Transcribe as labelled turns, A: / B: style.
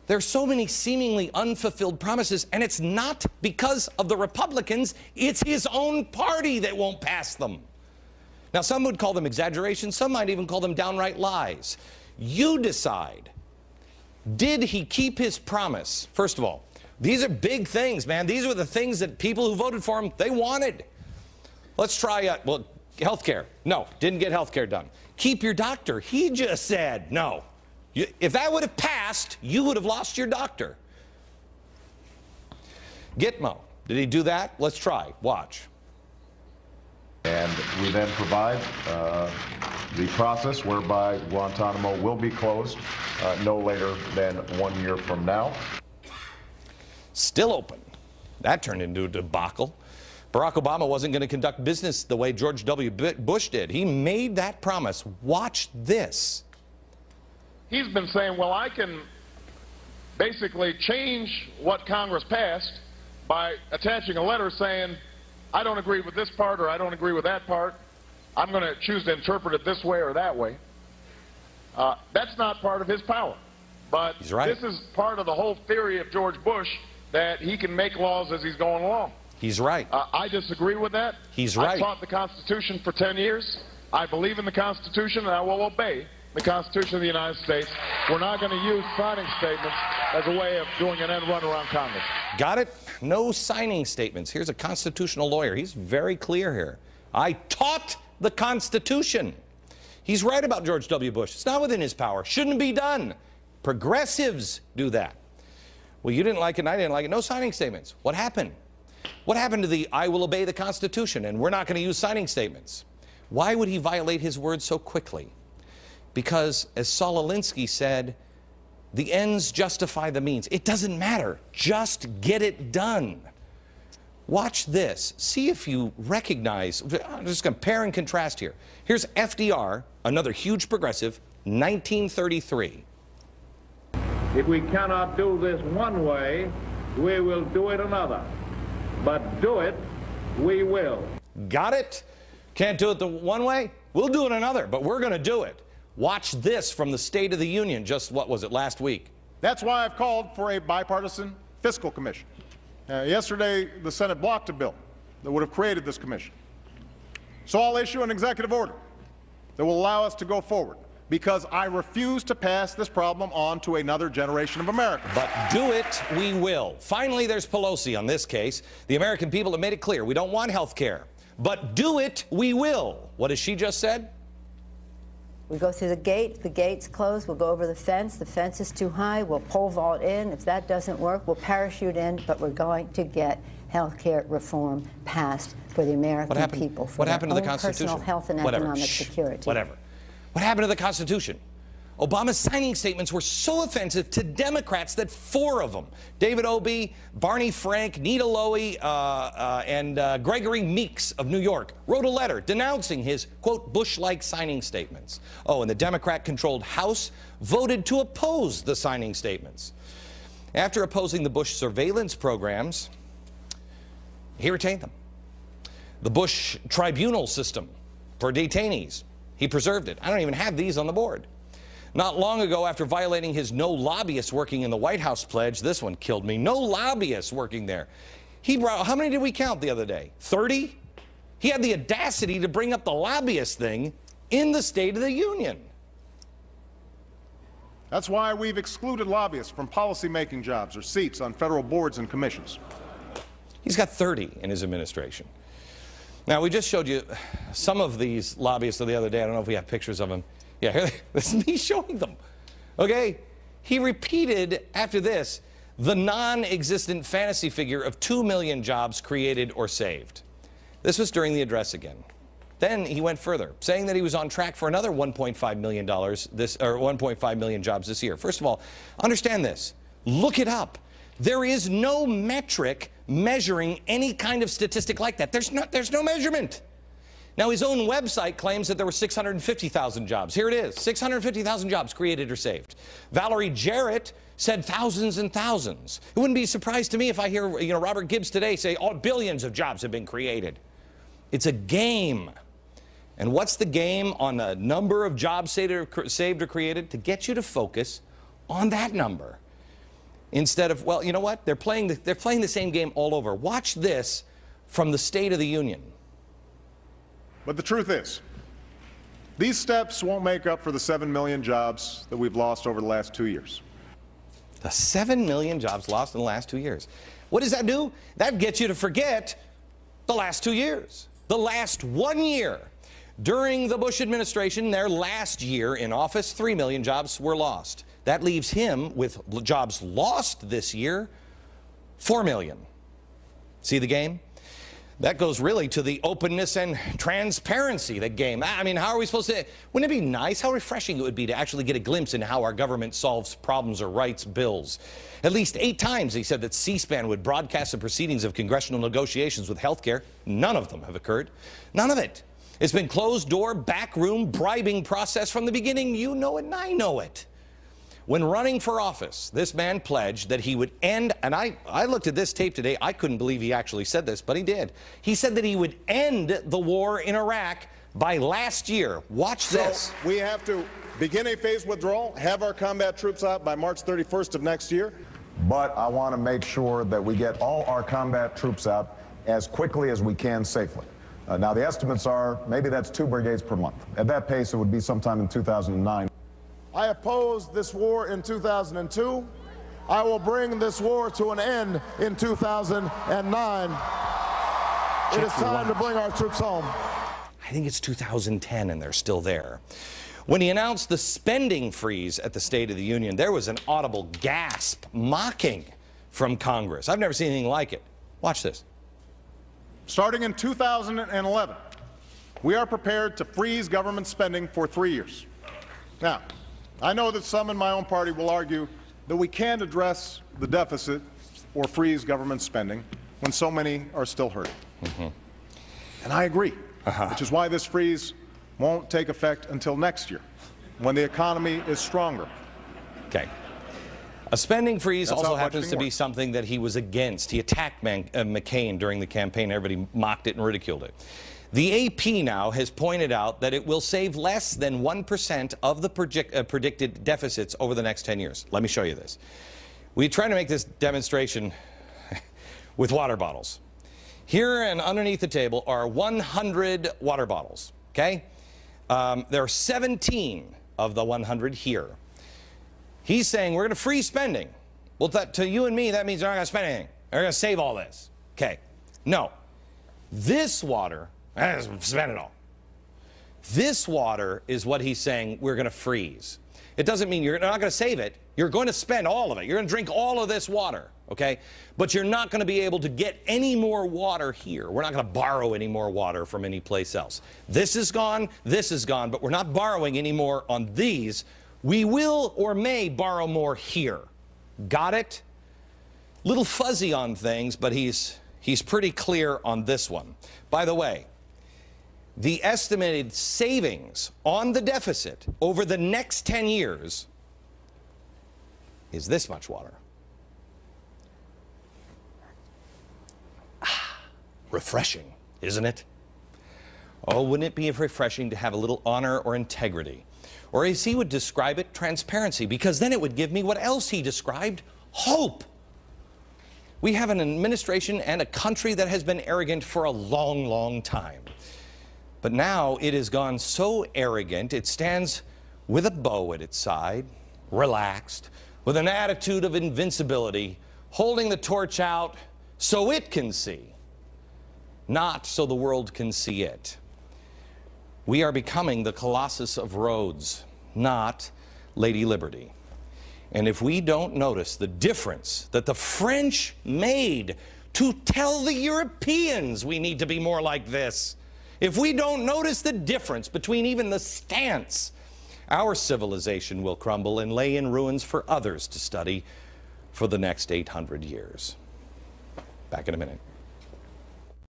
A: There's so many seemingly unfulfilled promises, and it's not because of the Republicans. It's his own party that won't pass them. Now, some would call them exaggerations. Some might even call them downright lies. You decide. Did he keep his promise? First of all, these are big things, man. These were the things that people who voted for him, they wanted. Let's try, well, health care. No, didn't get health care done. Keep your doctor. He just said no. If that would have passed, you would have lost your doctor. Gitmo. Did he do that? Let's try. Watch.
B: And we then provide the process whereby Guantanamo will be closed no later than 1 year from now.
A: Still open. That turned into a debacle. Barack Obama wasn't going to conduct business the way George W. Bush did. He made that promise. Watch this.
C: He's been saying, well, I can basically change what Congress passed by attaching a letter saying, I don't agree with this part or I don't agree with that part. I'm going to choose to interpret it this way or that way. That's not part of his power. But
A: He's right.
C: This is part of the whole theory of George Bush, that he can make laws as he's going along.
A: He's right.
C: I disagree with that.
A: He's right.
C: I've taught the Constitution for 10 years. I believe in the Constitution, and I will obey the Constitution of the United States. We're not going to use signing statements as a way of doing an end run around Congress.
A: Got it? No signing statements. Here's a constitutional lawyer. He's very clear here. I taught the Constitution. He's right about George W. Bush. It's not within his power. Shouldn't be done. Progressives do that. Well, you didn't like it and I didn't like it. No signing statements. What happened? What happened to the I will obey the Constitution and we're not going to use signing statements? Why would he violate his word so quickly? Because, as Saul Alinsky said, the ends justify the means. It doesn't matter. Just get it done. Watch this. See if you recognize. I'm just compare and contrast here. Here's FDR, another huge progressive, 1933.
D: If we cannot do this one way, we will do it another. But do it, we will.
A: Got it? Can't do it the one way? We'll do it another, but we're going to do it. Watch this from the State of the Union, just, what was it, last week?
E: That's why I've called for a bipartisan fiscal commission. Yesterday, the Senate blocked a bill that would have created this commission. So I'll issue an executive order that will allow us to go forward, because I refuse to pass this problem on to another generation of Americans.
A: But do it, we will. Finally, there's Pelosi on this case. The American people have made it clear we don't want health care. But do it, we will. What has she just said?
F: We go through the gate, the gate's closed, we'll go over the fence is too high, we'll pole vault in. If that doesn't work, we'll parachute in, but we're going to get health care reform passed for the American people, for
A: what happened to the
F: their own
A: Constitution?
F: personal health and
A: Whatever.
F: economic security.
A: Whatever. What happened to the Constitution? Obama's signing statements were so offensive to Democrats that 4 of them, David Obey, Barney Frank, Nita Lowey, and Gregory Meeks of New York, wrote a letter denouncing his, quote, Bush-like signing statements. Oh, and the Democrat-controlled House voted to oppose the signing statements. After opposing the Bush surveillance programs, he retained them. The Bush tribunal system for detainees, he preserved it. I don't even have these on the board. Not long ago, after violating his no lobbyists working in the White House pledge, this one killed me, no lobbyists working there. He brought, how many did we count the other day? 30? He had the audacity to bring up the lobbyist thing in the State of the Union.
E: That's why we've excluded lobbyists from policy-making jobs or seats on federal boards and commissions.
A: He's got 30 in his administration. Now, we just showed you some of these lobbyists the other day. I don't know if we have pictures of them. Yeah, here, this is me showing them. Okay? He repeated, after this, the non-existent fantasy figure of 2 million jobs created or saved. This was during the address again. Then he went further, saying that he was on track for another $1.5 million this, or 1.5 million jobs this year. First of all, understand this. Look it up. There is no metric measuring any kind of statistic like that. There's no measurement. Now, his own website claims that there were 650,000 jobs. Here it is, 650,000 jobs created or saved. Valerie Jarrett said thousands and thousands. It wouldn't be a surprise to me if I hear, Robert Gibbs today say, oh, billions of jobs have been created. It's a game. And what's the game on the number of jobs saved or created? To get you to focus on that number. Instead of, well, you know what? They're playing the same game all over. Watch this from the State of the Union.
E: But the truth is, these steps won't make up for the 7 million jobs that we've lost over the last 2 years.
A: The 7 million jobs lost in the last 2 years. What does that do? That gets you to forget the last 2 years. The last 1 year. During the Bush administration, their last year in office, 3 million jobs were lost. That leaves him with jobs lost this year, 4 million. See the game? That goes really to the openness and transparency, the game. I mean, how are we supposed to, wouldn't it be nice, how refreshing it would be to actually get a glimpse into how our government solves problems or writes bills? At least 8 times he said that C-SPAN would broadcast the proceedings of congressional negotiations with health care. None of them have occurred. None of it. It's been closed-door, backroom, bribing process from the beginning. You know it and I know it. When running for office, this man pledged that he would end, and I looked at this tape today, I couldn't believe he actually said this, but he did. He said that he would end the war in Iraq by last year. Watch this.
E: So we have to begin a phased withdrawal, have our combat troops out by March 31st of next year.
B: But I want to make sure that we get all our combat troops out as quickly as we can safely. Now, the estimates are maybe that's 2 brigades per month. At that pace, it would be sometime in 2009.
E: I opposed this war in 2002. I will bring this war to an end in 2009. It is time to bring our troops home.
A: I think it's 2010 and they're still there. When he announced the spending freeze at the State of the Union, there was an audible gasp, mocking from Congress. I've never seen anything like it. Watch this.
E: Starting in 2011, we are prepared to freeze government spending for 3 years. Now, I know that some in my own party will argue that we can't address the deficit or freeze government spending when so many are still hurting. And I agree, which is why this freeze won't take effect until next year, when the economy is stronger.
A: Okay. A spending freeze also happens to be something that he was against. He attacked McCain during the campaign. Everybody mocked it and ridiculed it. The AP now has pointed out that it will save less than 1% of the predicted deficits over the next 10 years. Let me show you this. We tried to make this demonstration with water bottles. Here and underneath the table are 100 water bottles, okay? There are 17 of the 100 here. He's saying we're going to freeze spending. Well, to you and me, that means they're not going to spend anything. They're going to save all this. Okay. No. This water, spend it all. This water is what he's saying we're going to freeze. It doesn't mean you're not going to save it. You're going to spend all of it. You're going to drink all of this water, okay? But you're not going to be able to get any more water here. We're not going to borrow any more water from any place else. This is gone, but we're not borrowing any more on these. We will or may borrow more here. Got it? Little fuzzy on things, but he's pretty clear on this one. By the way, the estimated savings on the deficit over the next 10 years is this much water. Refreshing, isn't it? Oh, wouldn't it be refreshing to have a little honor or integrity? Or as he would describe it, transparency, because then it would give me what else he described, hope. We have an administration and a country that has been arrogant for a long, long time. But now it has gone so arrogant, it stands with a bow at its side, relaxed, with an attitude of invincibility, holding the torch out so it can see, not so the world can see it. We are becoming the Colossus of Rhodes, not Lady Liberty. And if we don't notice the difference that the French made to tell the Europeans we need to be more like this, if we don't notice the difference between even the stance, our civilization will crumble and lay in ruins for others to study for the next 800 years. Back in a minute.